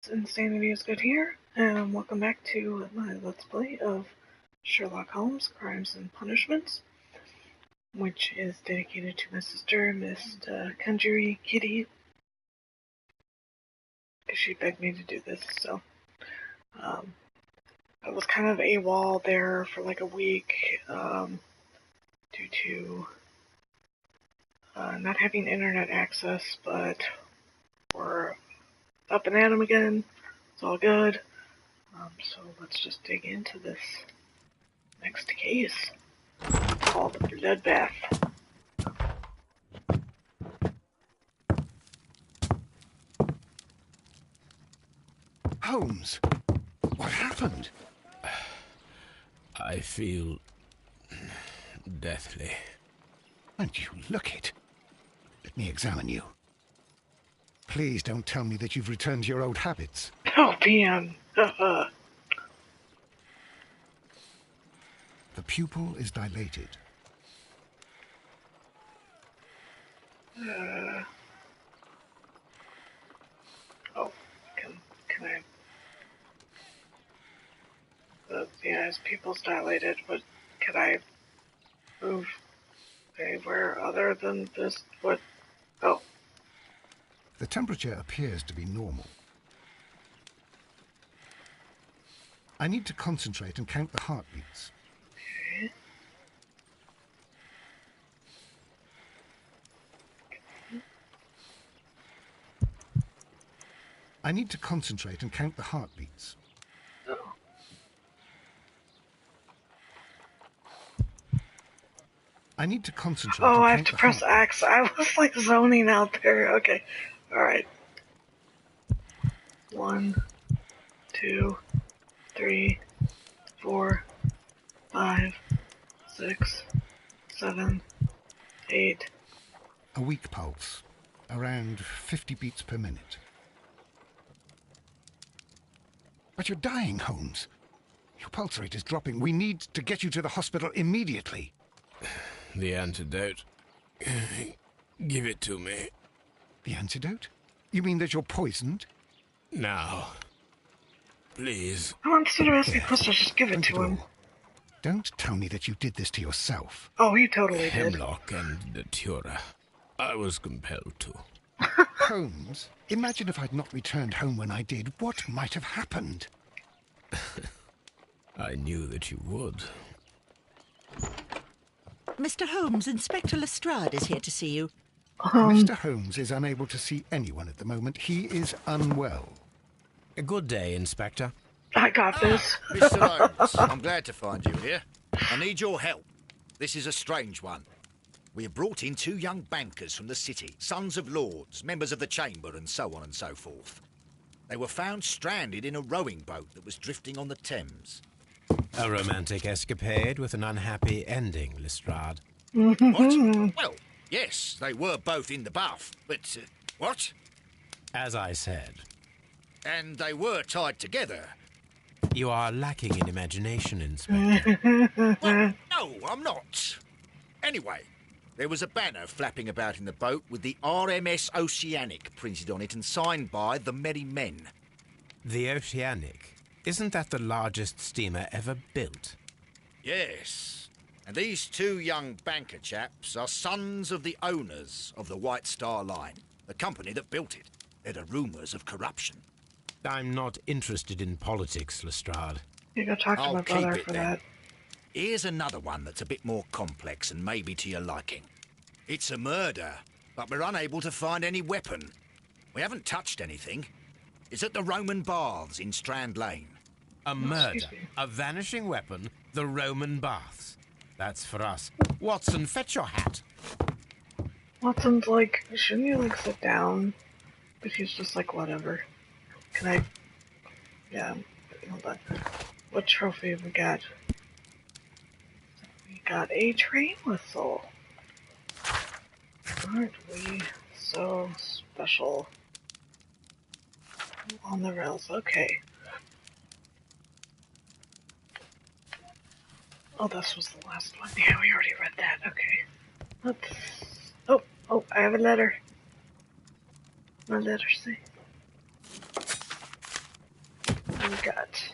Insanity is good here, and welcome back to my Let's Play of Sherlock Holmes, Crimes and Punishments, which is dedicated to my sister, MissKanjriKitty, because she begged me to do this, so, I was kind of AWOL there for like a week, due to, not having internet access, but we're up and at 'em again. It's all good. So let's just dig into this next case called the Bloodbath. Holmes, what happened? I feel deathly. And you look it. Let me examine you. Please don't tell me that you've returned to your old habits. Oh, PM. The pupil is dilated. Can I? Yeah, his pupil's dilated, but could I move anywhere other than this? What? Oh. The temperature appears to be normal. I need to concentrate and count the heartbeats. Okay. I need to concentrate and count the heartbeats. Oh. I need to concentrate. Oh, I have to press X. I was like zoning out there. Okay. Alright. 1, 2, 3, 4, 5, 6, 7, 8. A weak pulse, around 50 beats per minute. But you're dying, Holmes. Your pulse rate is dropping. We need to get you to the hospital immediately. The antidote. Give it to me. The antidote? You mean that you're poisoned? Now. Please. I want to ask me questions, just give it to him. Don't tell me that you did this to yourself. Oh, he totally did. Hemlock and Datura. I was compelled to. Holmes, imagine if I'd not returned home when I did. What might have happened? I knew that you would. Mr. Holmes, Inspector Lestrade is here to see you. Mr. Holmes is unable to see anyone at the moment. He is unwell. A good day, Inspector. I got this. Mr. Holmes, I'm glad to find you here. I need your help. This is a strange one. We have brought in 2 young bankers from the city, sons of lords, members of the chamber, and so on and so forth. They were found stranded in a rowing boat that was drifting on the Thames. A romantic escapade with an unhappy ending, Lestrade. What? Well, yes, they were both in the buff, but... what? As I said. And they were tied together. You are lacking in imagination, Inspector. Well, no, I'm not. Anyway, there was a banner flapping about in the boat with the RMS Oceanic printed on it and signed by the Merry Men. The Oceanic? Isn't that the largest steamer ever built? Yes. And these 2 young banker chaps are sons of the owners of the White Star Line, the company that built it. There are rumours of corruption. I'm not interested in politics, Lestrade. You go talk to I'll my brother keep it for then. that. Here's another one that's a bit more complex and maybe to your liking. It's a murder, but we're unable to find any weapon. We haven't touched anything. It's at the Roman Baths in Strand Lane. A murder, a vanishing weapon, the Roman Baths. That's for us. Watson, fetch your hat. Watson's like, shouldn't you like sit down? But he's just like, whatever. Can I? Yeah, hold on. What trophy have we got? We got a train whistle. Aren't we so special? On the rails, okay. Oh, this was the last one. Yeah, we already read that. Okay. Let's... Oh, I have a letter. My letter, see? we got?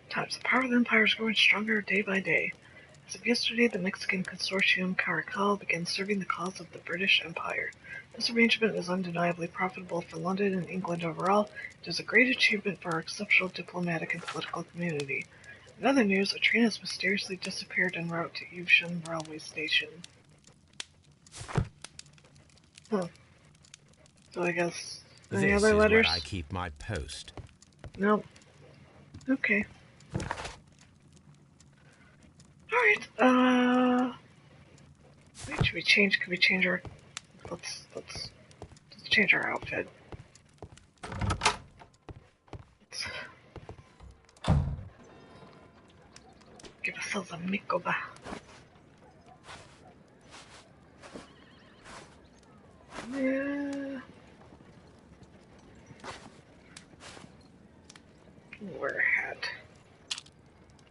Times the power of the Empire is growing stronger day by day. As of yesterday, the Mexican consortium Caracal began serving the cause of the British Empire. This arrangement is undeniably profitable for London and England overall. It is a great achievement for our exceptional diplomatic and political community. In other news, a train has mysteriously disappeared en route to Evesham railway station. Huh. So I guess any This other is letters? where I keep my post. Nope. Okay. Alright, wait, should we change, could we change our, let's change our outfit. Let's give ourselves a makeover. Yeah. Wear a hat.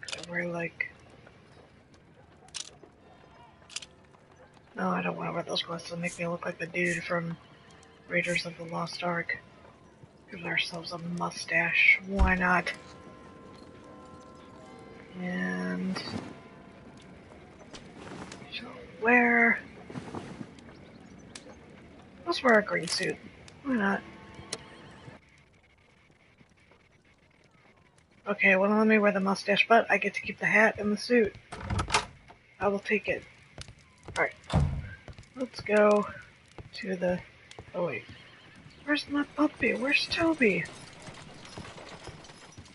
Could I wear like... No, I don't want to wear those glasses. It'll make me look like the dude from Raiders of the Lost Ark. Give ourselves a mustache. Why not? And... shall wear... Let's wear a green suit. Why not? Okay, well let me wear the mustache, but I get to keep the hat and the suit. I will take it. Alright. Let's go to the... Oh wait. Where's my puppy? Where's Toby?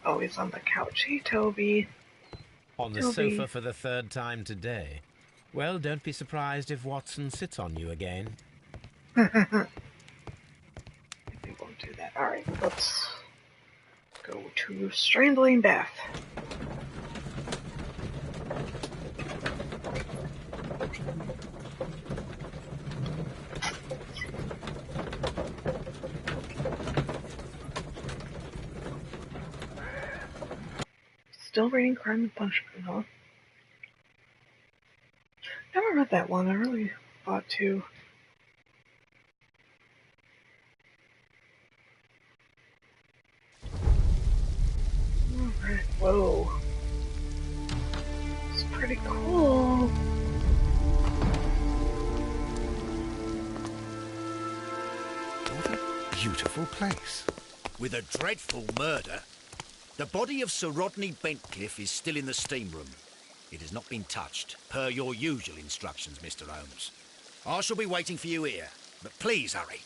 Oh, he's on the couch. Hey, Toby. On the Toby. sofa for the third time today. Well, don't be surprised if Watson sits on you again. We won't do that. Alright, let's go to Strandling Bath. Still reading Crime and Punishment, huh? Never read that one. I really ought to. Alright, whoa. It's pretty cool. What a beautiful place. With a dreadful murder. The body of Sir Rodney Bentcliffe is still in the steam room. It has not been touched, per your usual instructions, Mr. Holmes. I shall be waiting for you here, but please hurry.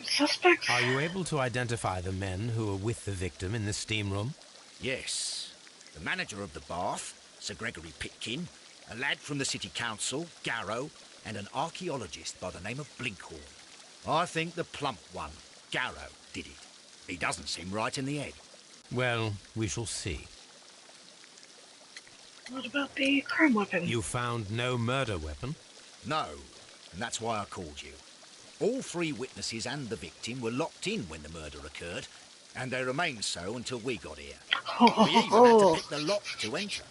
Suspects? Are you able to identify the men who were with the victim in the steam room? Yes. The manager of the bath, Sir Gregory Pitkin, a lad from the City Council, Garrow, and an archaeologist by the name of Blinkhorn. I think the plump one, Garrow, did it. He doesn't seem right in the head. Well, we shall see. What about the crime weapon? You found no murder weapon? No, and that's why I called you. All three witnesses and the victim were locked in when the murder occurred, and they remained so until we got here. We even had to pick the lock to enter.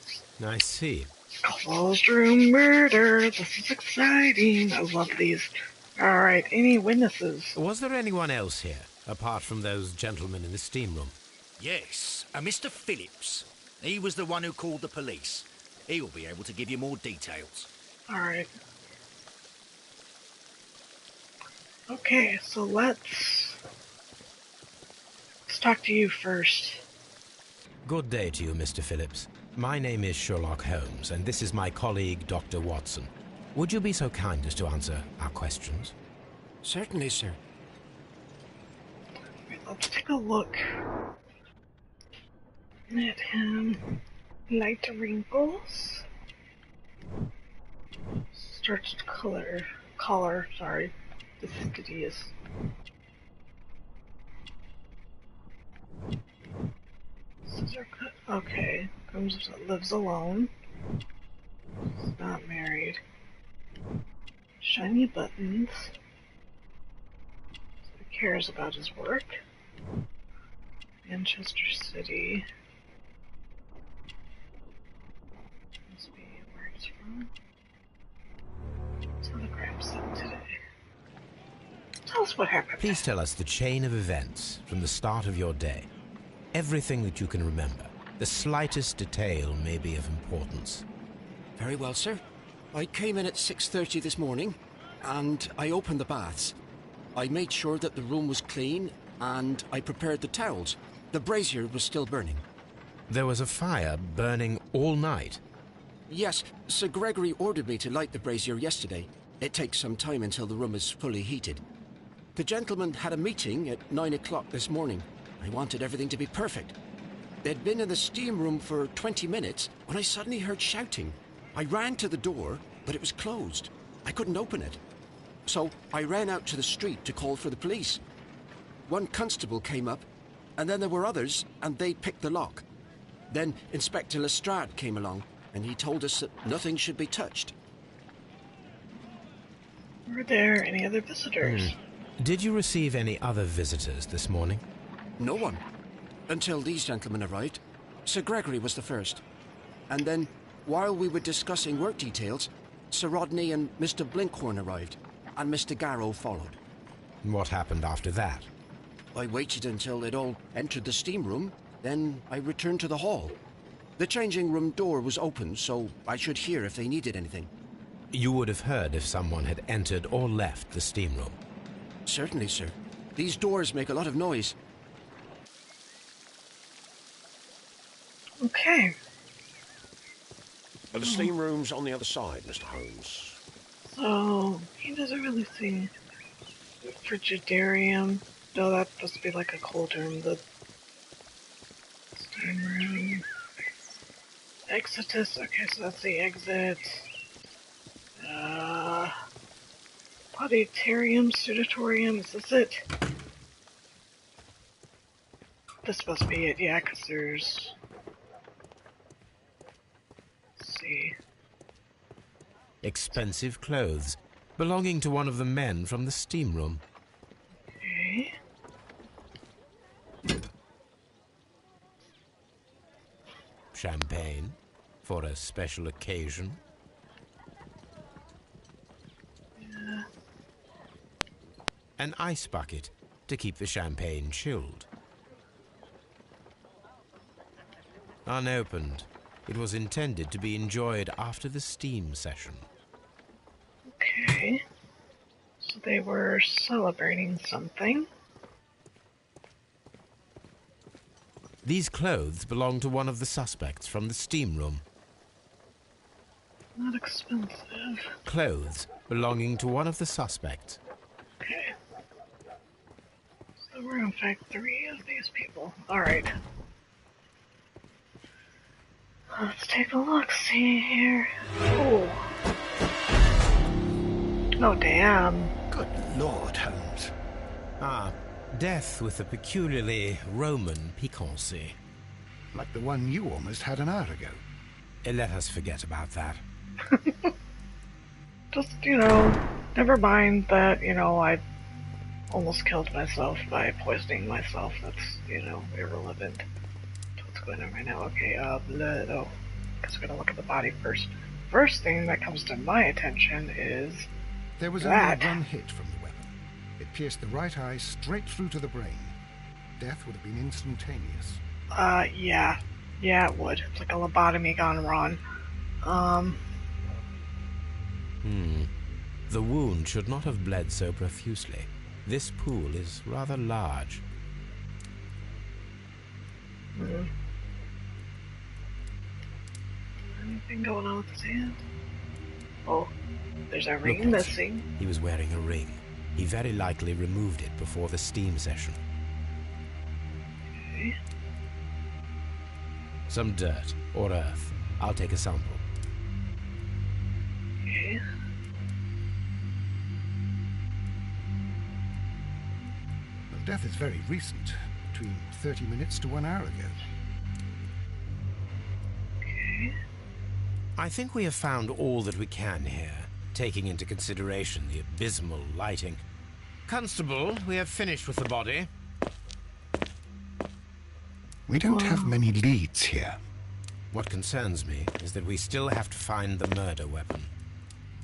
I see. Closed room murder. This is exciting. I love these. Alright, any witnesses? Was there anyone else here, apart from those gentlemen in the steam room? Yes, a Mr. Phillips. He was the one who called the police. He'll be able to give you more details. Alright. Okay, so let's talk to you first. Good day to you, Mr. Phillips. My name is Sherlock Holmes, and this is my colleague, Dr. Watson. Would you be so kind as to answer our questions? Certainly, sir. Let's take a look at him. Light wrinkles. Starched collar, sorry. Fastidious. Scissor cut. Okay. Lives alone. He's not married. Shiny buttons. So he cares about his work. Manchester City. Must be where he's from. Telegram sent today. tell us what happened. Please tell us the chain of events from the start of your day. Everything that you can remember. The slightest detail may be of importance. Very well, sir. I came in at 6:30 this morning, and I opened the baths. I made sure that the room was clean, and I prepared the towels. The brazier was still burning. There was a fire burning all night. Yes, Sir Gregory ordered me to light the brazier yesterday. It takes some time until the room is fully heated. The gentleman had a meeting at 9 o'clock this morning. I wanted everything to be perfect. They'd been in the steam room for 20 minutes when I suddenly heard shouting. I ran to the door, but it was closed. I couldn't open it. So I ran out to the street to call for the police. One constable came up, and then there were others, and they picked the lock. Then Inspector Lestrade came along, and he told us that nothing should be touched. Were there any other visitors? Did you receive any other visitors this morning? No one. Until these gentlemen arrived. Sir Gregory was the first. And then, while we were discussing work details, Sir Rodney and Mr. Blinkhorn arrived, and Mr. Garrow followed. What happened after that? I waited until they'd all entered the steam room, then I returned to the hall. The changing room door was open, so I should hear if they needed anything. You would have heard if someone had entered or left the steam room. Certainly, sir. These doors make a lot of noise. Okay. Are the steam rooms on the other side, Mr. Holmes? So, he doesn't really see Frigidarium. No, that's supposed to be like a cold room. The steam room. Exitus. Okay, so that's the exit. Podiatorium, Sudatorium. Is this it? This must be it, yeah, because there's... Let's see. Expensive clothes, belonging to one of the men from the steam room. Okay. Champagne, for a special occasion. Yeah. An ice bucket, to keep the champagne chilled. Unopened, it was intended to be enjoyed after the steam session. Okay. So they were celebrating something. These clothes belong to one of the suspects from the steam room. Not expensive. Clothes belonging to one of the suspects. Okay. So we're in fact 3 of these people. Alright. Let's take a look-see here. Oh. Oh, damn. Good Lord, Holmes. Ah, death with a peculiarly Roman piquancy. Like the one you almost had an hour ago. Let us forget about that. Just, never mind that, I almost killed myself by poisoning myself. That's, irrelevant to what's going on right now. Okay, blood. Oh, guess we're gonna look at the body first. First thing that comes to my attention is There was that. only one hit from the weapon. It pierced the right eye straight through to the brain. Death would have been instantaneous. Yeah. Yeah, it would. It's like a lobotomy gone wrong. The wound should not have bled so profusely. This pool is rather large. Anything going on with his hand? Oh, there's a ring Look, Watson. missing. He was wearing a ring. He very likely removed it before the steam session. Okay. Some dirt or earth. I'll take a sample. Okay. Well, death is very recent. Between 30 minutes to 1 hour ago. Okay. I think we have found all that we can here, taking into consideration the abysmal lighting. Constable, we have finished with the body. We don't have many leads here. What concerns me is that we still have to find the murder weapon.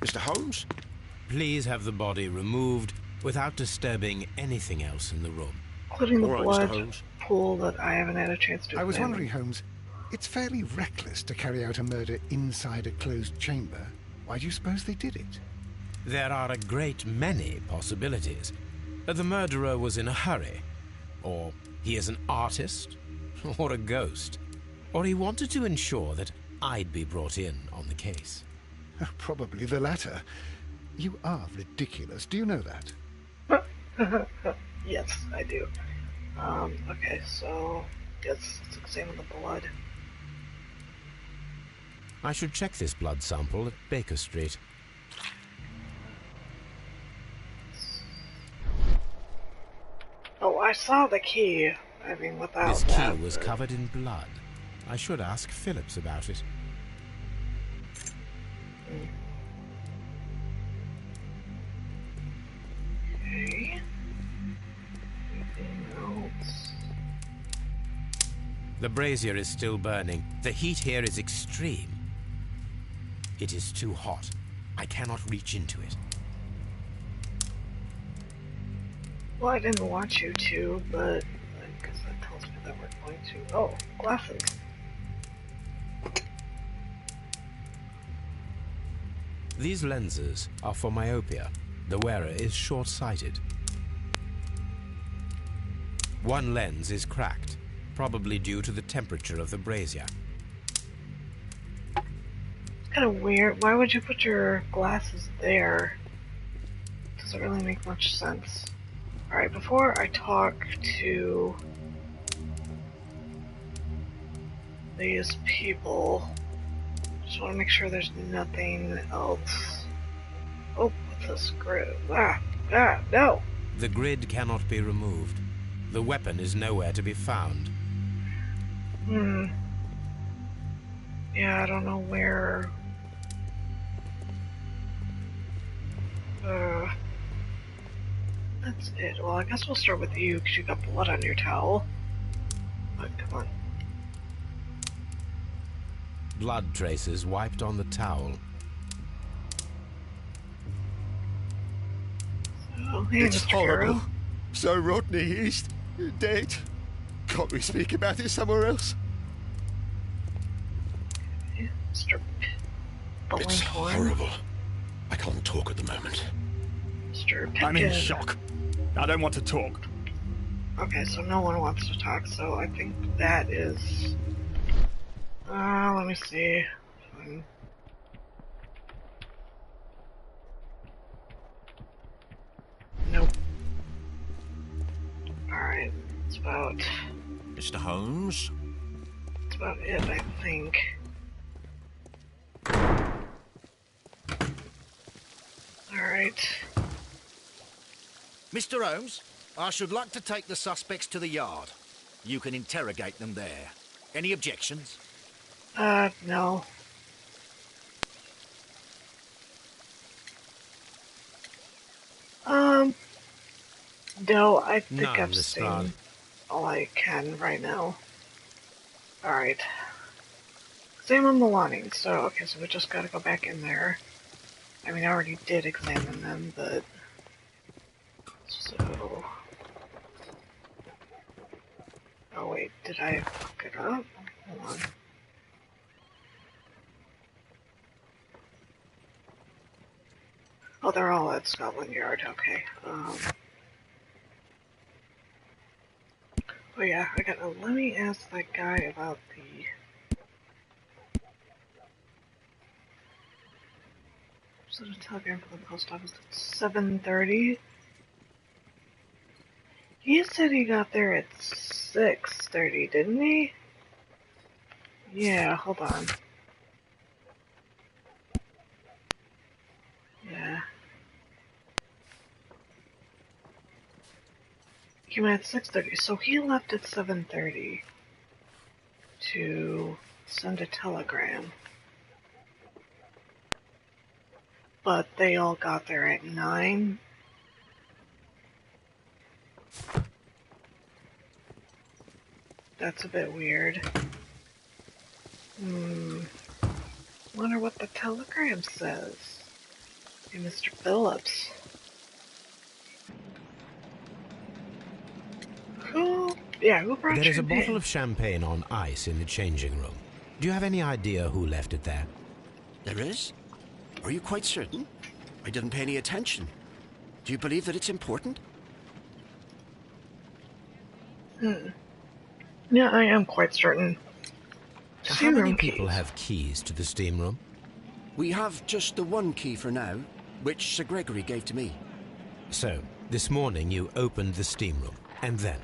Mr. Holmes? Please have the body removed without disturbing anything else in the room. Including the All right, Mr. blood Holmes. pool that I haven't had a chance to I was examine. wondering, Holmes, it's fairly reckless to carry out a murder inside a closed chamber. Why do you suppose they did it? There are a great many possibilities. The murderer was in a hurry, or he is an artist, or a ghost, or he wanted to ensure that I'd be brought in on the case. Probably the latter. You are ridiculous. Do you know that? Yes, I do. Okay, so let's examine the blood. I should check this blood sample at Baker Street. Oh, I saw the key. I mean, without This key that, was covered in blood. I should ask Phillips about it. Okay. Anything else? The brazier is still burning. The heat here is extreme. It is too hot. I cannot reach into it. Well, I didn't want you to, but I guess that tells me that we're going to. Oh, glasses. These lenses are for myopia. The wearer is short-sighted. One lens is cracked, probably due to the temperature of the brazier. It's kind of weird. Why would you put your glasses there? Doesn't really make much sense. Alright, before I talk to these people, just want to make sure there's nothing else. Oh, what's this screw? No! The grid cannot be removed. The weapon is nowhere to be found. Yeah, I don't know where. That's it. Well, I guess we'll start with you, because you got blood on your towel. But come on. Blood traces wiped on the towel. So, hey, It's Mr. horrible. Hero. So Rodney is dead. Can't we speak about it somewhere else? Mr. It's Billington. horrible. I can't talk at the moment. Mr. Pitkin. I'm in shock. I don't want to talk. Okay, so no one wants to talk, so I think that is... let me see. Nope. Alright, it's about... Mr. Holmes? That's about it, I think. Alright. Mr. Holmes, I should like to take the suspects to the yard. You can interrogate them there. Any objections? No. No, I think None, I've Miss seen Strad. all I can right now. Alright. Examine the belongings. So, okay, so we just gotta go back in there. I mean, I already did examine them, but... So... Oh wait, did I fuck it up? Hold on. Oh, they're all at Scotland Yard, okay. Oh yeah, let me ask that guy about the... Was it a telegram from the post office at 7:30? He said he got there at 6:30, didn't he? Yeah, hold on. Yeah. He came in at 6:30, so he left at 7:30 to send a telegram. But they all got there at 9. That's a bit weird. Wonder what the telegram says. Hey, Mr. Phillips. Yeah, who brought There is a champagne? bottle of champagne on ice in the changing room. Do you have any idea who left it there? There is? Are you quite certain? I didn't pay any attention. Do you believe that it's important? Yeah, I am quite certain. How Steam many room people keys. have keys to the steam room? We have just the one key for now, which Sir Gregory gave to me. So, this morning you opened the steam room, and then?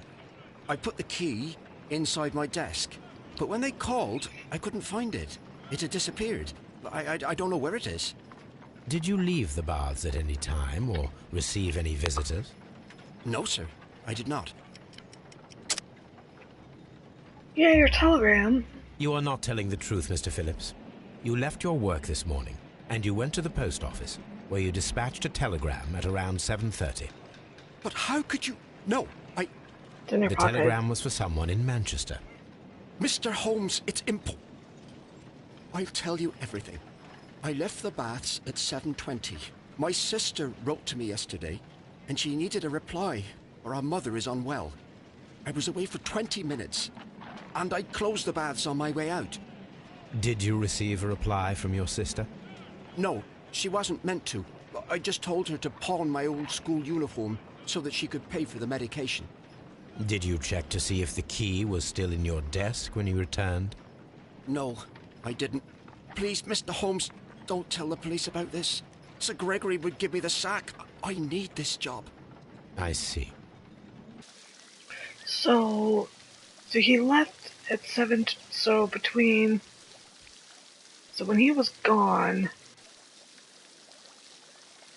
I put the key inside my desk, but when they called, I couldn't find it. It had disappeared. I don't know where it is. Did you leave the baths at any time, or receive any visitors? No, sir, I did not. Yeah, your telegram. You are not telling the truth, Mr. Phillips. You left your work this morning, and you went to the post office, where you dispatched a telegram at around 7:30. But how could you... No, It's in your The pocket. telegram was for someone in Manchester. Mr. Holmes, it's I'll tell you everything. I left the baths at 7:20. My sister wrote to me yesterday, and she needed a reply, or our mother is unwell. I was away for 20 minutes, and I closed the baths on my way out. Did you receive a reply from your sister? No, she wasn't meant to. I just told her to pawn my old school uniform so that she could pay for the medication. Did you check to see if the key was still in your desk when you returned? No, I didn't. Please, Mr. Holmes, don't tell the police about this. Sir Gregory would give me the sack. I need this job. I see. So he left at 7, so when he was gone,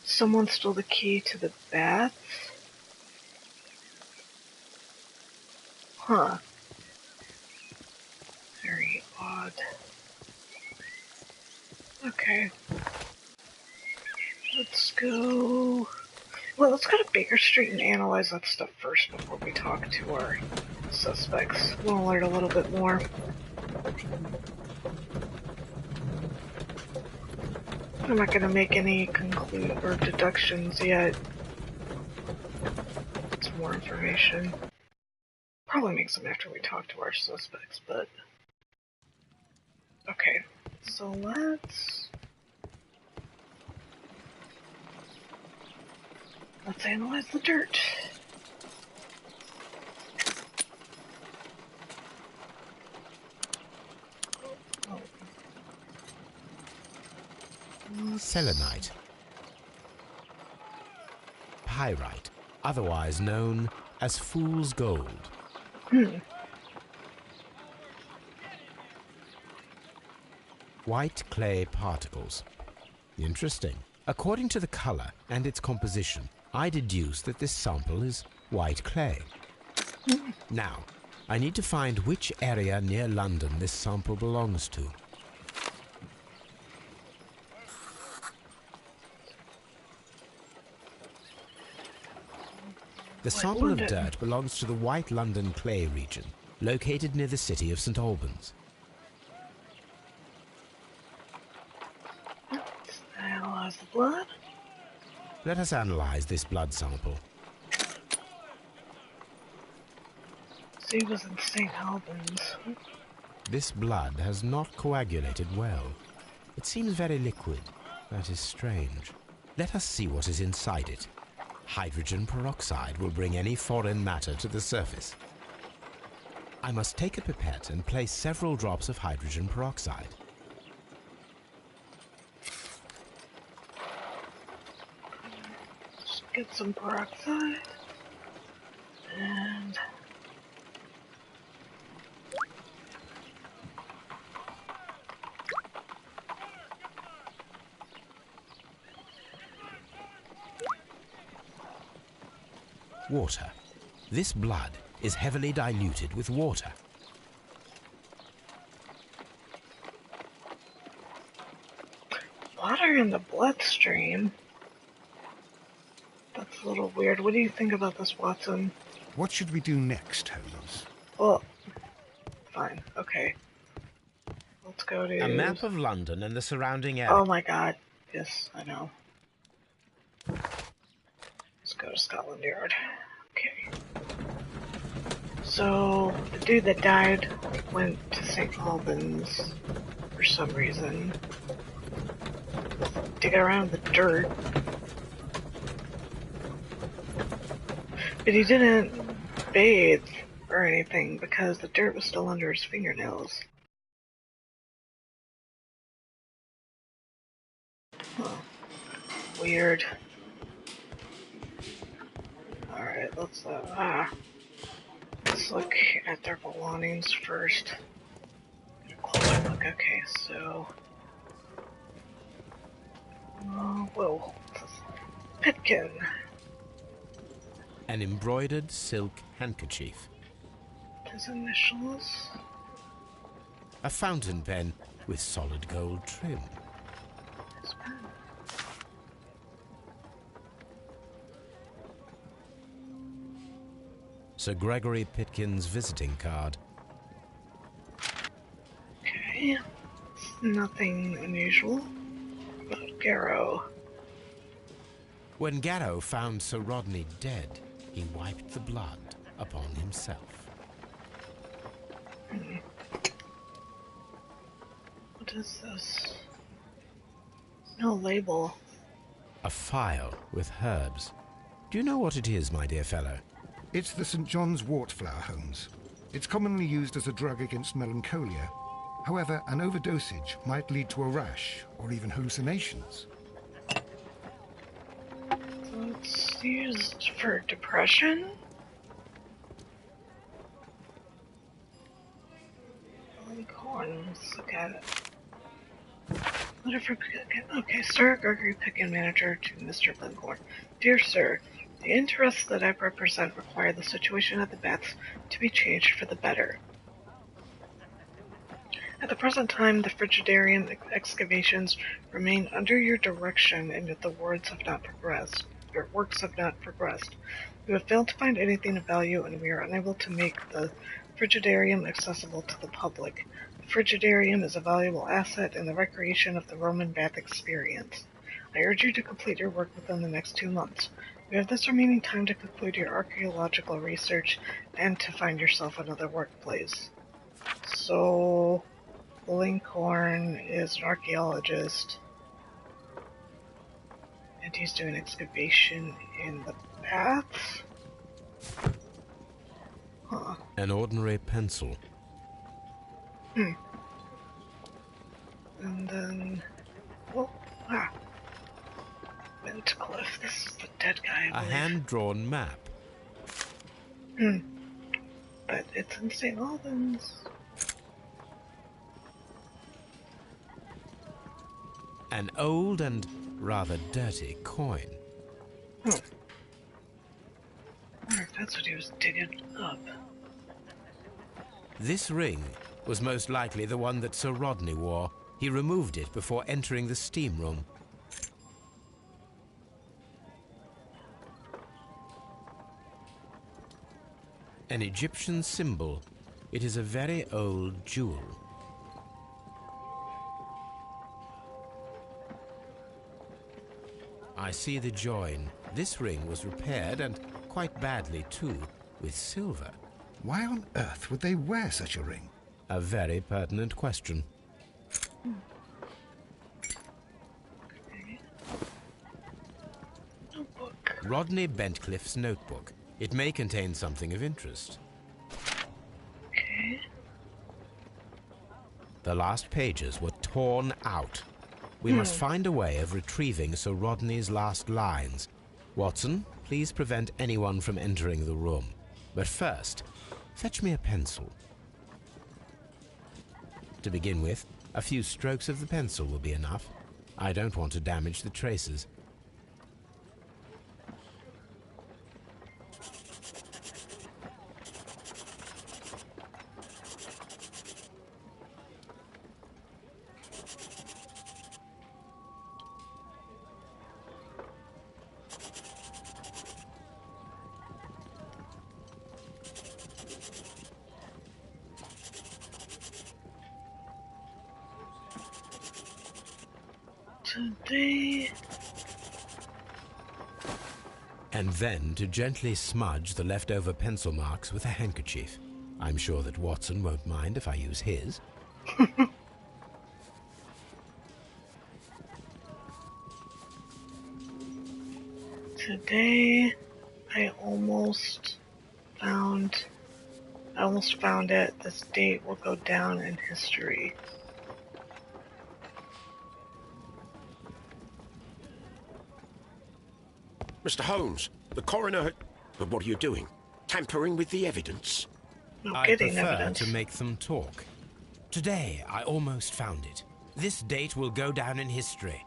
someone stole the key to the baths? Huh. Very odd. Okay. Let's go... Well, let's go to Baker Street and analyze that stuff first before we talk to our suspects. We'll learn a little bit more. I'm not going to make any deductions yet. Some more information. Probably make some after we talk to our suspects, but... Okay, so let's analyze the dirt. Oh. Selenite. Pyrite, otherwise known as fool's gold. White clay particles. Interesting. According to the color and its composition, I deduce that this sample is white clay. Now, I need to find which area near London this sample belongs to. The sample of dirt belongs to the White London clay region, located near the city of St. Albans. Let's analyze the blood. Let us analyze this blood sample. So he was in St. Albans. This blood has not coagulated well. It seems very liquid. That is strange. Let us see what is inside it. Hydrogen peroxide will bring any foreign matter to the surface. I must take a pipette and place several drops of hydrogen peroxide. Just get some peroxide. And... Water. This blood is heavily diluted with water. Water in the bloodstream? That's a little weird. What do you think about this, Watson? What should we do next, Holmes? Well, fine. Okay. Let's go to... A map of London and the surrounding area. Oh my god. Yes, I know. Let's go to Scotland Yard. Okay. So, the dude that died went to St. Albans for some reason. Digging around the dirt. But he didn't bathe or anything because the dirt was still under his fingernails. Huh. Weird. Alright, let's look at their belongings first. Get a closer look. Okay, so whoa. Pitkin. An embroidered silk handkerchief. His initials. A fountain pen with solid gold trim. His pen. Sir Gregory Pitkin's visiting card. Okay. Nothing unusual about Garrow. When Garrow found Sir Rodney dead, he wiped the blood upon himself. What is this? No label. A phial with herbs. Do you know what it is, my dear fellow? It's the St. John's wort flower, Holmes. It's commonly used as a drug against melancholia. However, an overdosage might lead to a rash or even hallucinations. So it's used for depression? Corn. Let's look at it. Letter for okay, Sir Gregory Pitkin, manager to Mr. Blinkhorn. Dear Sir, the interests that I represent require the situation at the baths to be changed for the better. At the present time, the Frigidarium excavations remain under your direction, and yet the works have not progressed. We have failed to find anything of value, and we are unable to make the Frigidarium accessible to the public. The Frigidarium is a valuable asset in the recreation of the Roman bath experience. I urge you to complete your work within the next 2 months. You have this remaining time to conclude your archaeological research and to find yourself another workplace. So, Blinkhorn is an archaeologist, and he's doing excavation in the baths? Huh. An ordinary pencil. And then... Wintcliff. This is the dead guy, I A believe. hand-drawn map. But it's in St. Albans. An old and rather dirty coin. I wonder if that's what he was digging up. This ring was most likely the one that Sir Rodney wore. He removed it before entering the steam room. An Egyptian symbol. It is a very old jewel. I see the join. This ring was repaired, and quite badly too, with silver. Why on earth would they wear such a ring? A very pertinent question. Notebook. Rodney Bentcliffe's notebook. It may contain something of interest. Okay. The last pages were torn out. We must find a way of retrieving Sir Rodney's last lines. Watson, please prevent anyone from entering the room. But first, fetch me a pencil. To begin with, a few strokes of the pencil will be enough. I don't want to damage the traces. and then to gently smudge the leftover pencil marks with a handkerchief. I'm sure that Watson won't mind if I use his. Today, I almost found it. This date will go down in history. Mr. Holmes, the coroner had... But what are you doing? Tampering with the evidence? No, I getting prefer evidence. to make them talk. Today, I almost found it. This date will go down in history.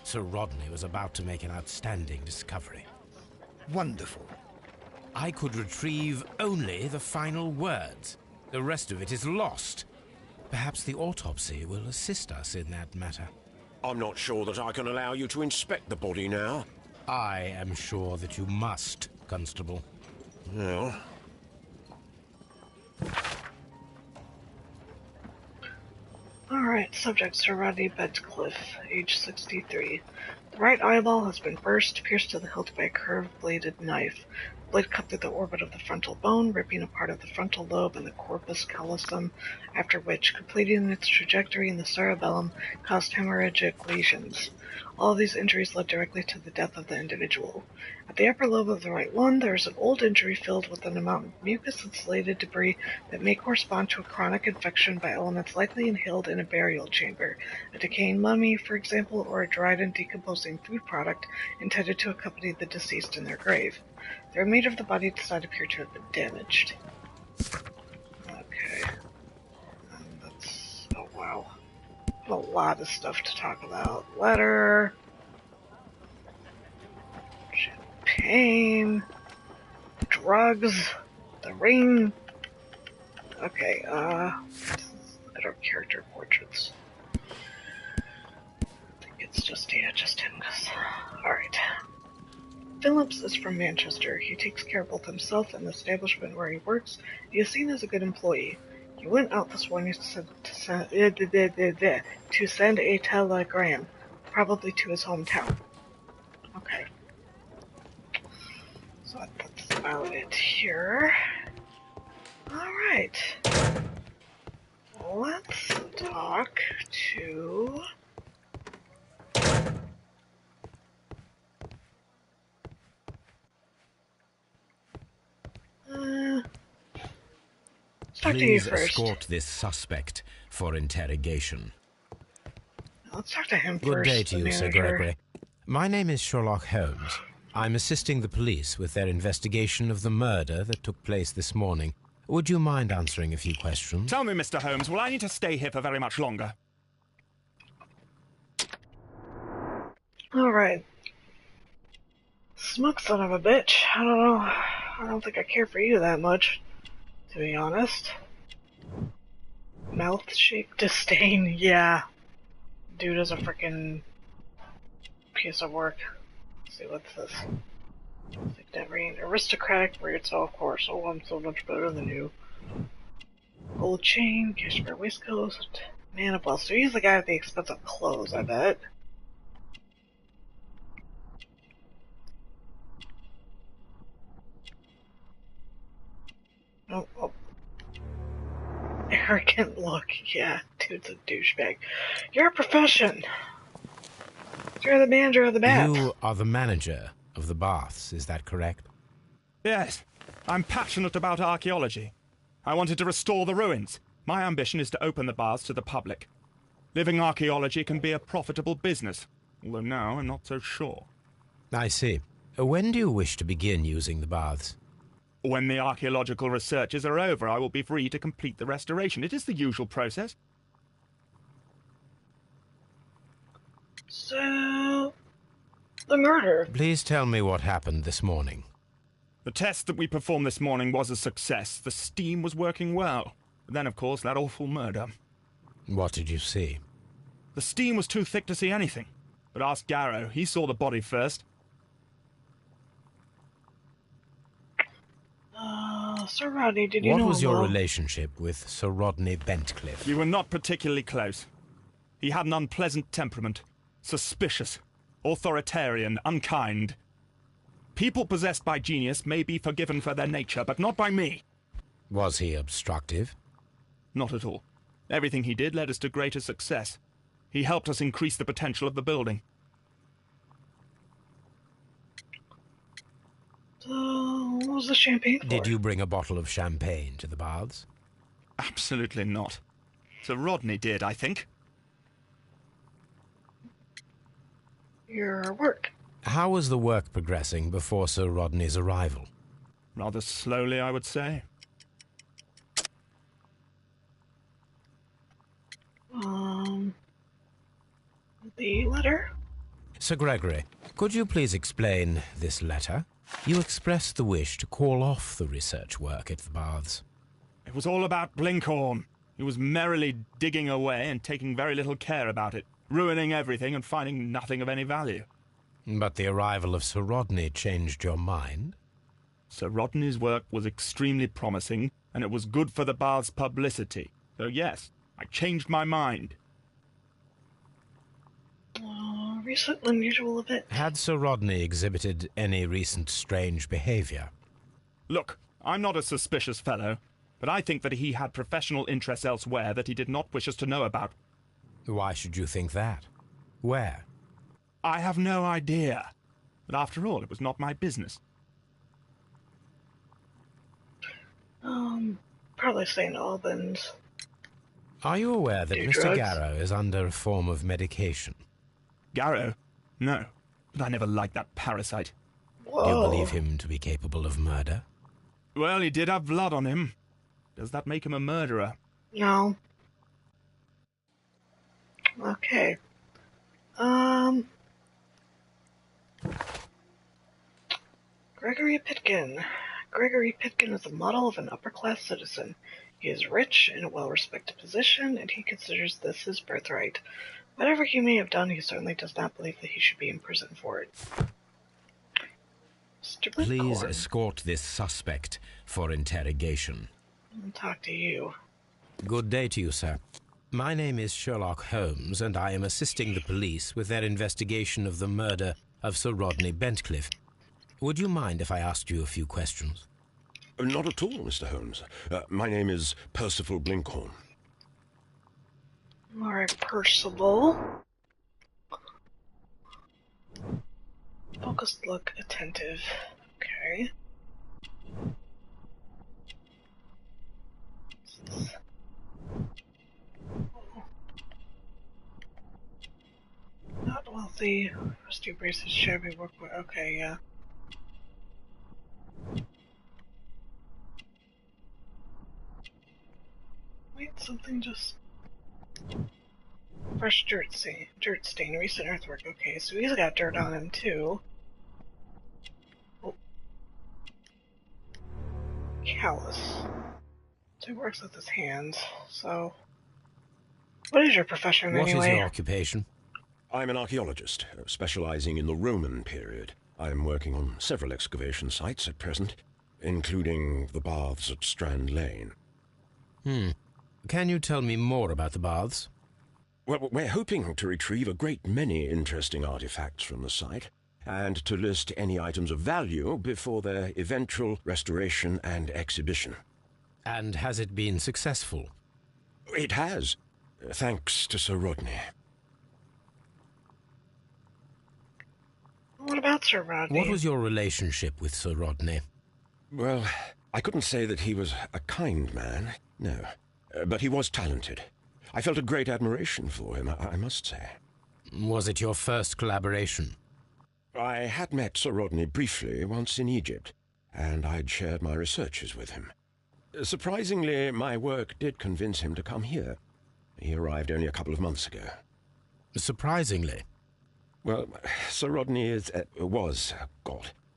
Sir Rodney was about to make an outstanding discovery. Wonderful. I could retrieve only the final words. The rest of it is lost. Perhaps the autopsy will assist us in that matter. I'm not sure that I can allow you to inspect the body now. I am sure that you must, Constable. Well... Alright, subject Sir Rodney Bedcliffe, age 63. The right eyeball has been burst, pierced to the hilt by a curved-bladed knife. The blade cut through the orbit of the frontal bone, ripping a part of the frontal lobe and the corpus callosum, after which, completing its trajectory in the cerebellum, caused hemorrhagic lesions. All of these injuries led directly to the death of the individual. At the upper lobe of the right lung, there is an old injury filled with an amount of mucus-insulated debris that may correspond to a chronic infection by elements likely inhaled in a burial chamber, a decaying mummy, for example, or a dried and decomposing food product intended to accompany the deceased in their grave. The remainder of the body does not appear to have been damaged. Okay. That's... oh wow. A lot of stuff to talk about. Letter... champagne... drugs... the ring... Okay, let's look at our character portraits. I think it's just him, alright. Phillips is from Manchester. He takes care of both himself and the establishment where he works. He is seen as a good employee. He went out this morning to send a telegram, probably to his hometown. Okay. So that's about it here. Alright. Let's talk to... talk to you Please first. escort this suspect for interrogation. Let's talk to him first. Good day to the you, Sir manager. Gregory. My name is Sherlock Holmes. I'm assisting the police with their investigation of the murder that took place this morning. Would you mind answering a few questions? Tell me, Mr. Holmes, will I need to stay here for very much longer? Alright. Smug son of a bitch. I don't know. I don't think I care for you that much, to be honest. Mouth-shaped disdain, yeah. Dude is a frickin' piece of work. Let's see, what's this? Like aristocratic breed, so of course. Oh, I'm so much better than you. Gold chain, cashmere waistcoat, man of wealth. So he's the guy with the expensive clothes, I bet. Oh. Arrogant look. Yeah, dude's a douchebag. Your profession. You're the manager of the baths. You are the manager of the baths, is that correct? Yes. I'm passionate about archaeology. I wanted to restore the ruins. My ambition is to open the baths to the public. Living archaeology can be a profitable business, although now I'm not so sure. I see. When do you wish to begin using the baths? When the archaeological researches are over, I will be free to complete the restoration. It is the usual process. So... the murder. Please tell me what happened this morning. The test that we performed this morning was a success. The steam was working well. But then, of course, that awful murder. What did you see? The steam was too thick to see anything. But ask Garrow. He saw the body first. Sir Rodney, did you know What was your him well? relationship with Sir Rodney Bentcliffe? We were not particularly close. He had an unpleasant temperament. Suspicious. Authoritarian. Unkind. People possessed by genius may be forgiven for their nature, but not by me. Was he obstructive? Not at all. Everything he did led us to greater success. He helped us increase the potential of the building. So, what was the champagne for? Did you bring a bottle of champagne to the baths? Absolutely not. Sir Rodney did, I think. Your work. How was the work progressing before Sir Rodney's arrival? Rather slowly, I would say. The letter? Sir Gregory, could you please explain this letter? You expressed the wish to call off the research work at the baths. It was all about Blinkhorn. He was merrily digging away and taking very little care about it, ruining everything and finding nothing of any value. But the arrival of Sir Rodney changed your mind? Sir Rodney's work was extremely promising, and it was good for the bath's publicity. So yes, I changed my mind. Recent unusual event. Had Sir Rodney exhibited any recent strange behavior? Look, I'm not a suspicious fellow, but I think that he had professional interests elsewhere that he did not wish us to know about. Why should you think that? Where? I have no idea. But after all, it was not my business. Probably St. Albans. Are you aware that Mr. Drugs? Garrow is under a form of medication? Garrow? No, but I never liked that parasite. Whoa. Do you believe him to be capable of murder? Well, he did have blood on him. Does that make him a murderer? No. Okay. Gregory Pitkin. Gregory Pitkin is a model of an upper-class citizen. He is rich, in a well-respected position, and he considers this his birthright. Whatever he may have done, he certainly does not believe that he should be in prison for it. Mr. Please Blinkhorn, escort this suspect for interrogation. I'll talk to you. Good day to you, sir. My name is Sherlock Holmes, and I am assisting the police with their investigation of the murder of Sir Rodney Bentcliffe. Would you mind if I asked you a few questions? Not at all, Mr. Holmes. My name is Percival Blinkhorn. Alright, Percival. Focused look, attentive. Okay. Not wealthy. Rusty braces, shabby workwear. Okay, yeah. Wait, something just... Fresh dirt stain, recent earthwork. Okay, so he's got dirt on him too. Oh. Callous. So he works with his hands, so... What is your profession What anyway? is your occupation? I'm an archaeologist, specializing in the Roman period. I'm working on several excavation sites at present, including the baths at Strand Lane. Can you tell me more about the baths? Well, we're hoping to retrieve a great many interesting artifacts from the site, and to list any items of value before their eventual restoration and exhibition. And has it been successful? It has, thanks to Sir Rodney. What about Sir Rodney? What was your relationship with Sir Rodney? Well, I couldn't say that he was a kind man, no. But he was talented. I felt a great admiration for him, I must say. Was it your first collaboration? I had met Sir Rodney briefly once in Egypt, and I'd shared my researches with him. Surprisingly, my work did convince him to come here. He arrived only a couple of months ago. Surprisingly? Well, Sir Rodney was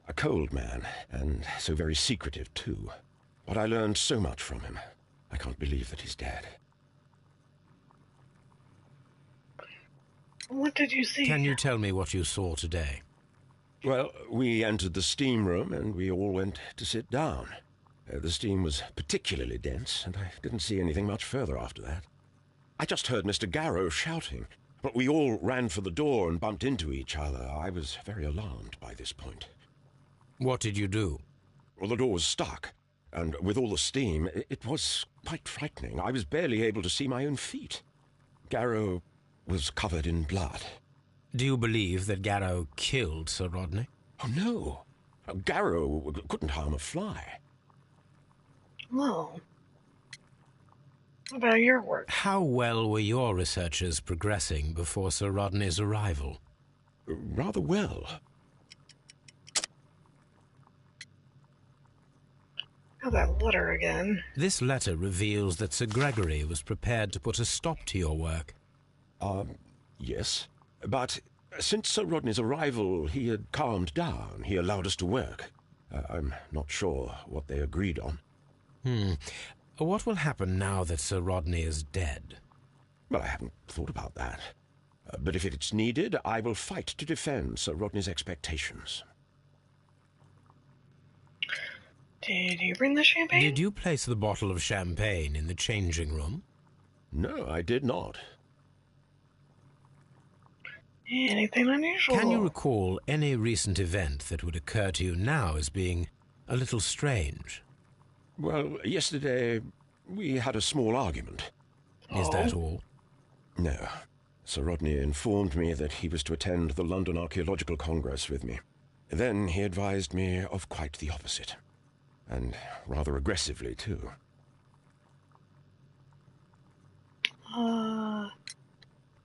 a cold man, and so very secretive, too. But I learned so much from him. I can't believe that he's dead. What did you see? Can you tell me what you saw today? Well, we entered the steam room, and we all went to sit down. The steam was particularly dense, and I didn't see anything much further after that. I just heard Mr. Garrow shouting, but we all ran for the door and bumped into each other. I was very alarmed by this point. What did you do? Well, the door was stuck, and with all the steam, it was quite frightening. I was barely able to see my own feet. Garrow was covered in blood. Do you believe that Garrow killed Sir Rodney? Oh, no. Garrow couldn't harm a fly. Well, what about your work? How well were your researches progressing before Sir Rodney's arrival? Rather well. Oh, that letter again. This letter reveals that Sir Gregory was prepared to put a stop to your work. Yes. But since Sir Rodney's arrival, he had calmed down. He allowed us to work. I'm not sure what they agreed on. What will happen now that Sir Rodney is dead? Well, I haven't thought about that. But if it's needed, I will fight to defend Sir Rodney's expectations. Did you bring the champagne? Did you place the bottle of champagne in the changing room? No, I did not. Anything unusual? Can you recall any recent event that would occur to you now as being a little strange? Well, yesterday we had a small argument. Is that all? No. Sir Rodney informed me that he was to attend the London Archaeological Congress with me. Then he advised me of quite the opposite. And rather aggressively, too.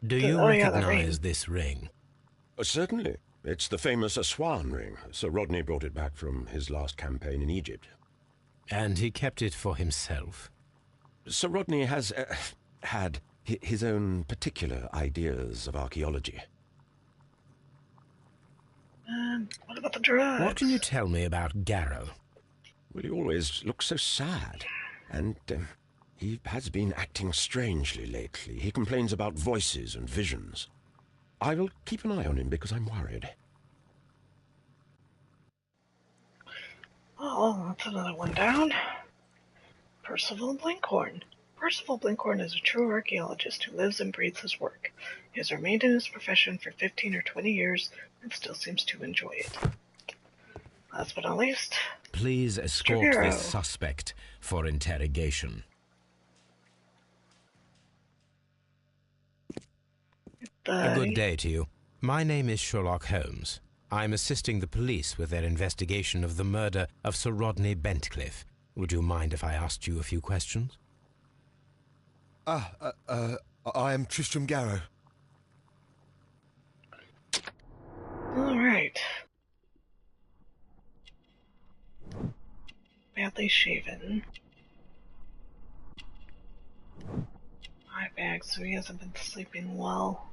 Do you recognize this ring? Certainly. It's the famous Aswan ring. Sir Rodney brought it back from his last campaign in Egypt. And he kept it for himself? Sir Rodney has had his own particular ideas of archaeology. What about the drugs? What can you tell me about Garrow? Well, he always looks so sad. And he has been acting strangely lately. He complains about voices and visions. I will keep an eye on him because I'm worried. Oh, that's another one down. Percival Blinkhorn. Percival Blinkhorn is a true archaeologist who lives and breathes his work. He has remained in his profession for 15 or 20 years and still seems to enjoy it. Last but not least, please escort this suspect for interrogation. A good day to you. My name is Sherlock Holmes. I'm assisting the police with their investigation of the murder of Sir Rodney Bentcliffe. Would you mind if I asked you a few questions? I am Tristram Garrow. all right. Badly shaven. Eye bag, so he hasn't been sleeping well.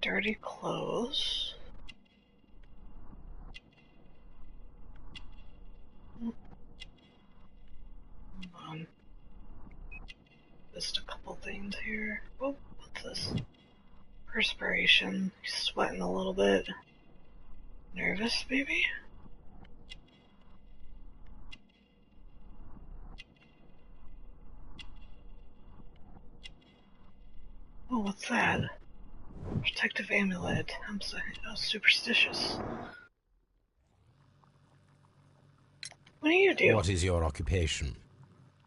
Dirty clothes. Hold on. Just a couple things here. Oh, what's this? Perspiration. He's sweating a little bit. Nervous, maybe? Oh, what's that? Protective amulet. I'm superstitious. What do you do? What is your occupation?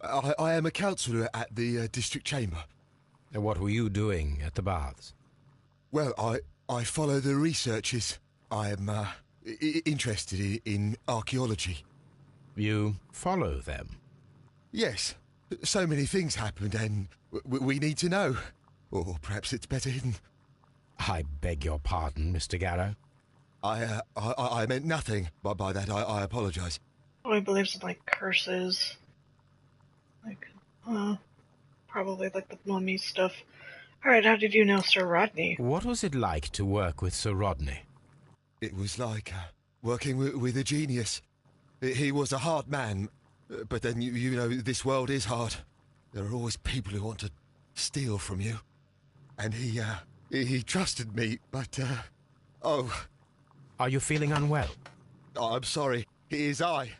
I am a councillor at the district chamber. And what were you doing at the baths? Well, I follow the researches. I am interested in archaeology. You follow them? Yes. So many things happened and we need to know. Or perhaps it's better hidden. I beg your pardon, Mr. Garrow. I meant nothing by that. I apologise. Oh, he believes in, like, curses. Like, probably like the mummy stuff. Alright, how did you know Sir Rodney? What was it like to work with Sir Rodney? It was like working with a genius. He was a hard man, but then, you know, this world is hard. There are always people who want to steal from you. And he trusted me, but, oh... Are you feeling unwell? Oh, I'm sorry. It is I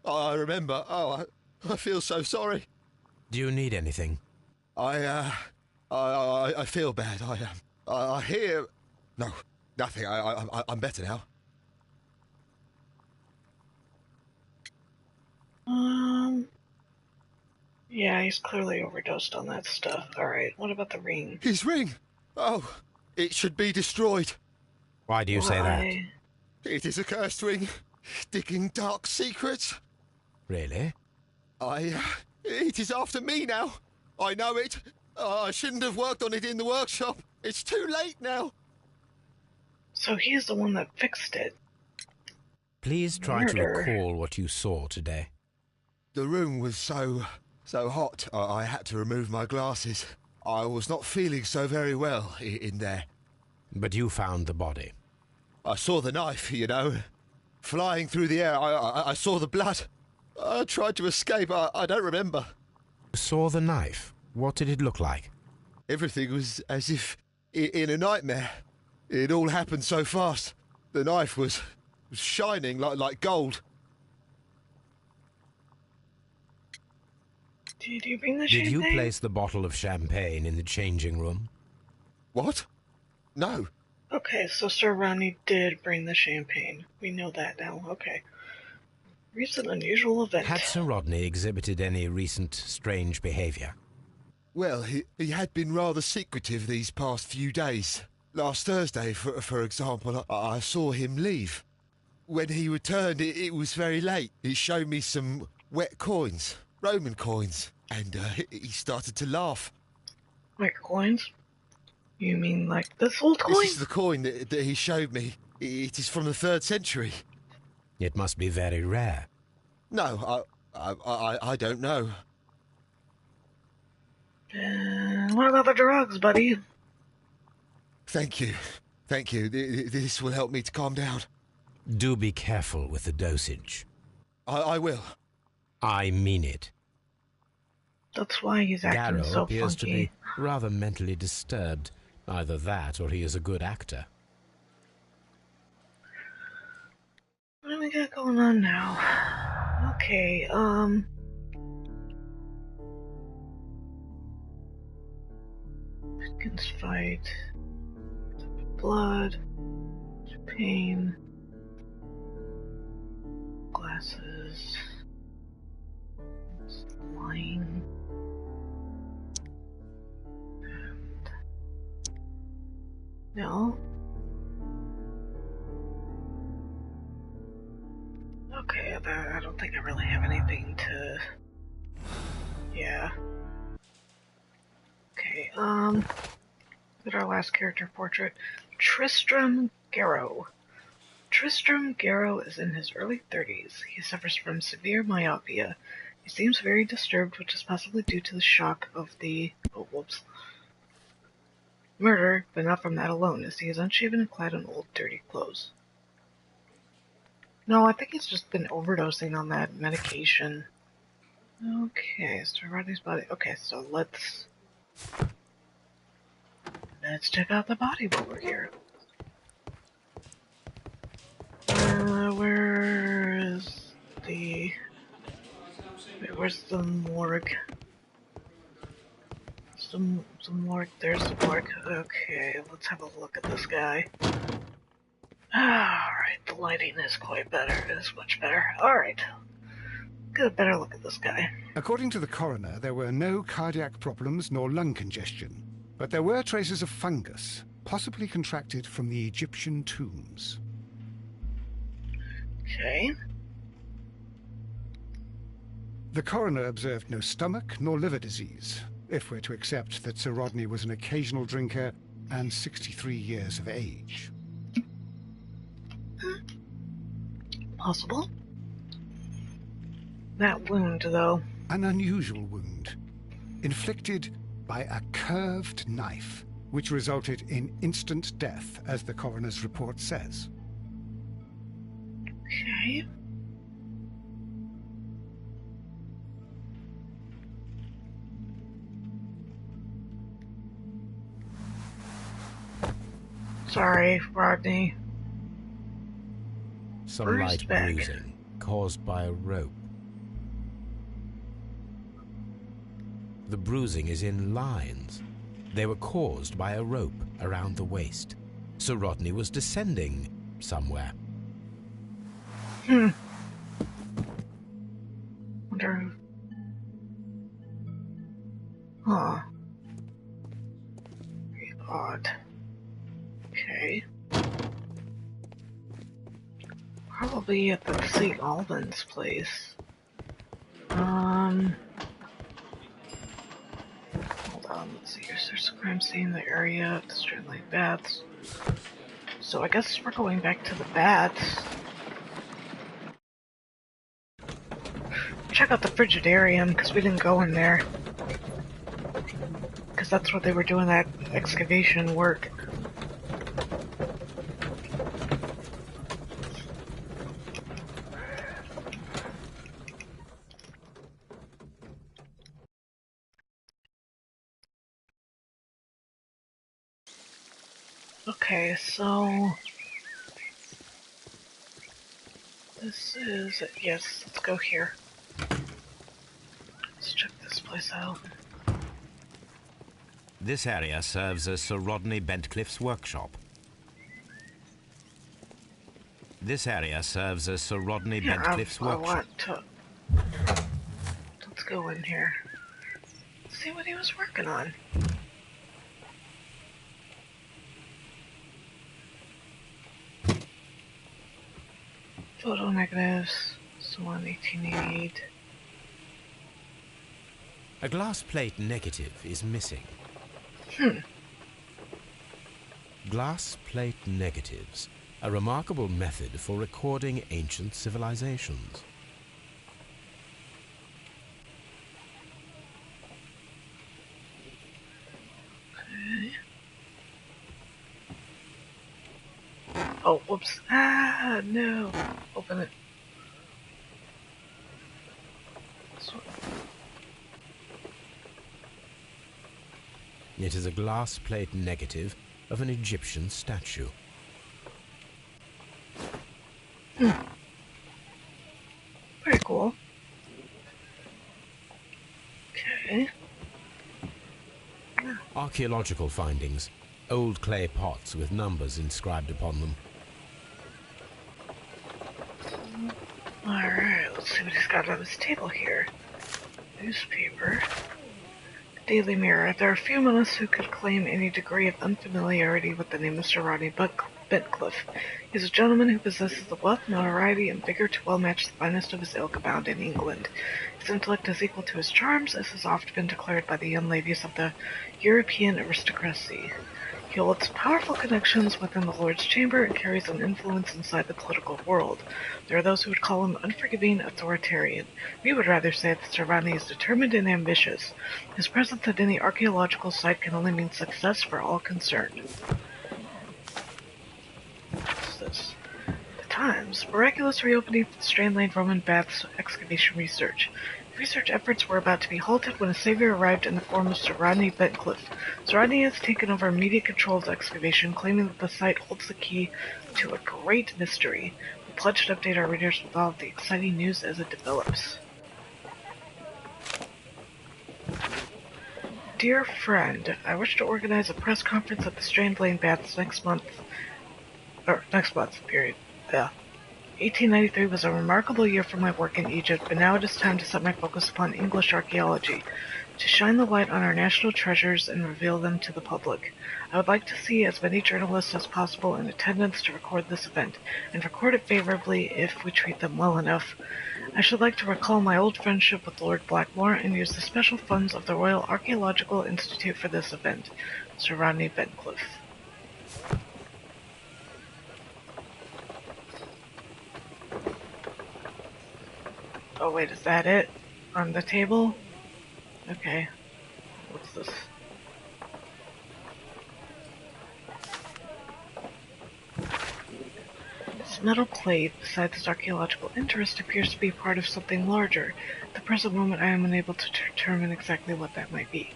remember. Oh, I feel so sorry. Do you need anything? I feel bad. I hear... No, nothing. I'm better now. Yeah, he's clearly overdosed on that stuff. Alright, what about the ring? His ring! Oh, it should be destroyed. Why do you say that? It is a cursed ring, digging dark secrets. Really? It is after me now. I know it. I shouldn't have worked on it in the workshop. It's too late now. So he's the one that fixed it. Please try to recall what you saw today. The room was so hot, I had to remove my glasses. I was not feeling so very well in there. But you found the body. I saw the knife, you know, flying through the air. I saw the blood. I tried to escape. I don't remember. You saw the knife? What did it look like? Everything was as if in a nightmare. It all happened so fast. The knife was shining like gold. Did you bring the champagne? Did you place the bottle of champagne in the changing room? What? No. Okay, so Sir Rodney did bring the champagne. We know that now. Okay. Recent unusual event. Had Sir Rodney exhibited any recent strange behaviour? Well, he had been rather secretive these past few days. Last Thursday, for example, I saw him leave. When he returned, it was very late. He showed me some wet coins, Roman coins, and he started to laugh. Like coins? You mean like this old coin? This is the coin that he showed me. It is from the 3rd century. It must be very rare. No, I don't know. What about the drugs, buddy? Thank you. Thank you. This will help me to calm down. Do be careful with the dosage. I will. I mean it. That's why he's acting Garrow so appears funky. to be rather mentally disturbed. Either that, or he is a good actor. What do we got going on now? Okay, Pickens fight. Blood. Pain. Glasses. Lying. No. Okay, I don't think I really have anything to... Yeah. Okay, look at our last character portrait. Tristram Garrow. Tristram Garrow is in his early 30s. He suffers from severe myopia. He seems very disturbed, which is possibly due to the shock of the... Oh, whoops. Murder, but not from that alone, as he is unshaven and clad in old, dirty clothes. No, I think he's just been overdosing on that medication. Okay, so Rodney's body. Okay, so let's check out the body while we're here. Where is the... Wait, where's the morgue? Some morgue. There's the morgue. Okay, let's have a look at this guy. Alright, the lighting is quite better. It is much better. Alright. Get a better look at this guy. According to the coroner, there were no cardiac problems nor lung congestion, but there were traces of fungus, possibly contracted from the Egyptian tombs. Okay. The coroner observed no stomach nor liver disease, if we're to accept that Sir Rodney was an occasional drinker and 63 years of age. Possible. That wound, though. An unusual wound, inflicted by a curved knife, which resulted in instant death, as the coroner's report says. Okay. Sorry, Rodney. Some Bruised light back. bruising caused by a rope. The bruising is in lines. They were caused by a rope around the waist. Sir Rodney was descending somewhere. Wonder. Huh. Very odd. Okay. Probably at the St. Albans place. Hold on, let's see. There's a crime scene in the area. The Strand Lane Baths. So I guess we're going back to the baths. Check out the Frigidarium, because we didn't go in there. Because that's where they were doing that excavation work. Okay, so this is it. Yes, let's go here. Let's check this place out. This area serves as Sir Rodney Bentcliffe's workshop. This area serves as Sir Rodney Bentcliffe's workshop. I want to... Let's go in here. See what he was working on. Photo negatives, Swan 1888. A glass plate negative is missing. Glass plate negatives, a remarkable method for recording ancient civilizations. Okay. Oh, whoops. Ah, no. Open it. It is a glass plate negative of an Egyptian statue. Very cool. Okay. Archaeological findings. Old clay pots with numbers inscribed upon them. Alright, let's see what he's got on his table here. Newspaper. Daily Mirror. There are few among us who could claim any degree of unfamiliarity with the name of Sir Rodney Bentcliffe. He is a gentleman who possesses the wealth, notoriety, and vigor to well match the finest of his ilk abound in England. His intellect is equal to his charms, as has often been declared by the young ladies of the European aristocracy. He holds powerful connections within the Lord's Chamber and carries an influence inside the political world. There are those who would call him unforgiving, authoritarian. We would rather say that Sir Rodney is determined and ambitious. His presence at any archaeological site can only mean success for all concerned. What's this? The Times. Miraculous reopening for the Strand Lane Roman Baths excavation research. Research efforts were about to be halted when a savior arrived in the form of Sir Rodney Bentcliffe. Sir Rodney has taken over immediate control of the excavation, claiming that the site holds the key to a great mystery. We pledge to update our readers with all of the exciting news as it develops. Dear friend, I wish to organize a press conference at the Strand Lane Baths next month. 1893 was a remarkable year for my work in Egypt, but now it is time to set my focus upon English archaeology, to shine the light on our national treasures and reveal them to the public. I would like to see as many journalists as possible in attendance to record this event, and record it favorably if we treat them well enough. I should like to recall my old friendship with Lord Blackmore and use the special funds of the Royal Archaeological Institute for this event. Sir Rodney Bentcliffe. Oh wait, is that it? On the table? Okay. What's this? This metal plate, besides its archaeological interest, appears to be part of something larger. At the present moment, I am unable to determine exactly what that might be.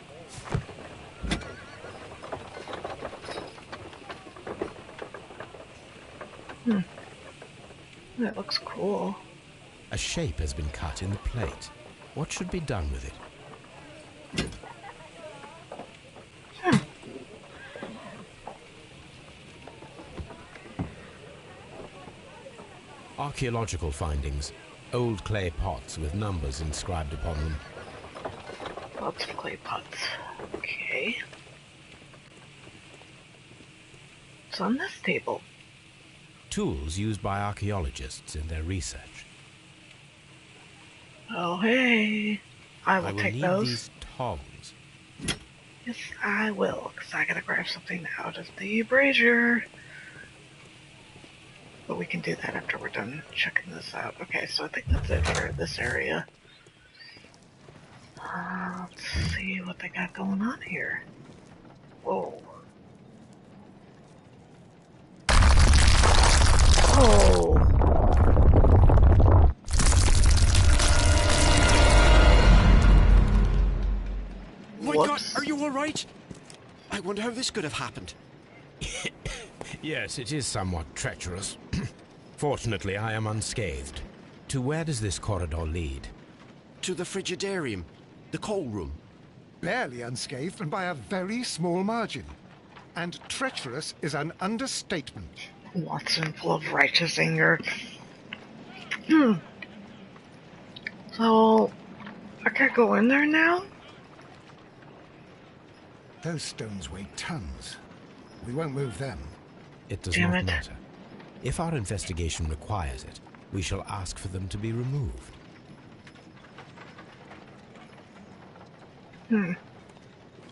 That looks cool. A shape has been cut in the plate. What should be done with it? Archaeological findings. Old clay pots with numbers inscribed upon them. Lots of clay pots. Okay. What's on this table? Tools used by archaeologists in their research. Oh, hey. I will take need those. These tongs. Yes, I will, because I gotta grab something out of the brazier. But we can do that after we're done checking this out. Okay, so I think that's it for this area. Let's see what they got going on here. Whoa. Oh. My God, are you all right? I wonder how this could have happened. Yes, it is somewhat treacherous. Fortunately, I am unscathed. To where does this corridor lead? To the frigidarium, the coal room. Barely unscathed and by a very small margin. And treacherous is an understatement. Watson, full of righteous anger. So, I can't go in there now? Those stones weigh tons. We won't move them. It does Damn not it. matter. If our investigation requires it, we shall ask for them to be removed.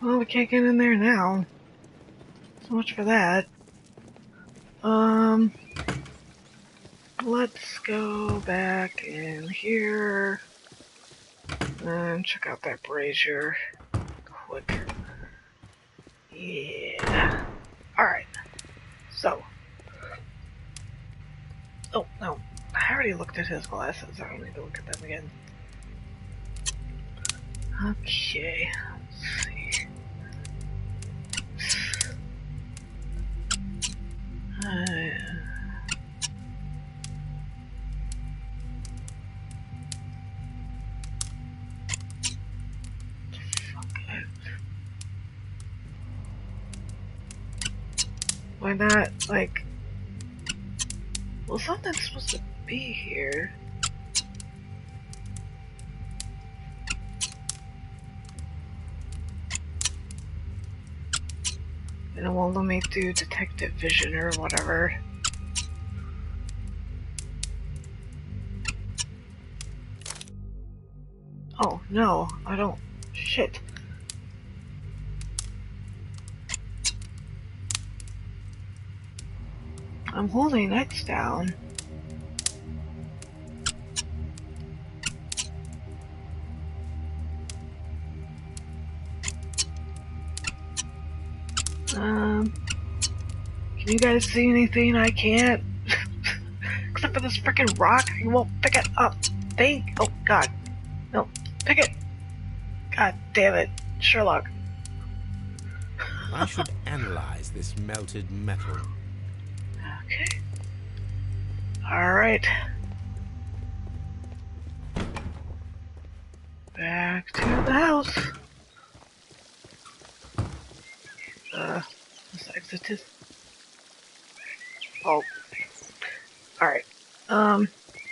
Well, we can't get in there now. So much for that. Let's go back in here and check out that brazier quick. Yeah. Alright. So. Oh, no. I already looked at his glasses. I don't need to look at them again. Okay. Let's see. Why not, like... Well, something's supposed to be here. And it won't let me do detective vision or whatever. Oh, no, I don't. Shit. I'm holding X down. Can you guys see anything? I can't. Except for this freaking rock. You won't pick it up. Oh, God. No. Pick it. God damn it. Sherlock. I should analyze this melted metal. Okay. Alright. Back to the house. This exit is... Oh. Alright.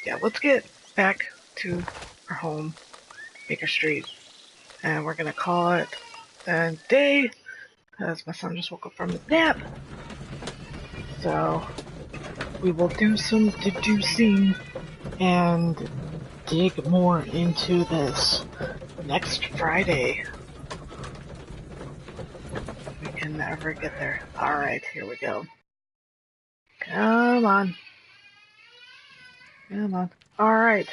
Yeah, let's get back to our home, Baker Street. And we're gonna call it a day, because my son just woke up from his nap. So, we will do some deducing and dig more into this next Friday. If we can ever get there. Alright, here we go. Come on. Come on. Alright.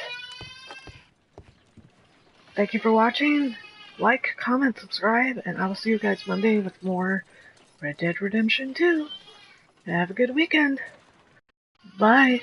Thank you for watching. Like, comment, subscribe, and I will see you guys Monday with more Red Dead Redemption 2. Have a good weekend. Bye.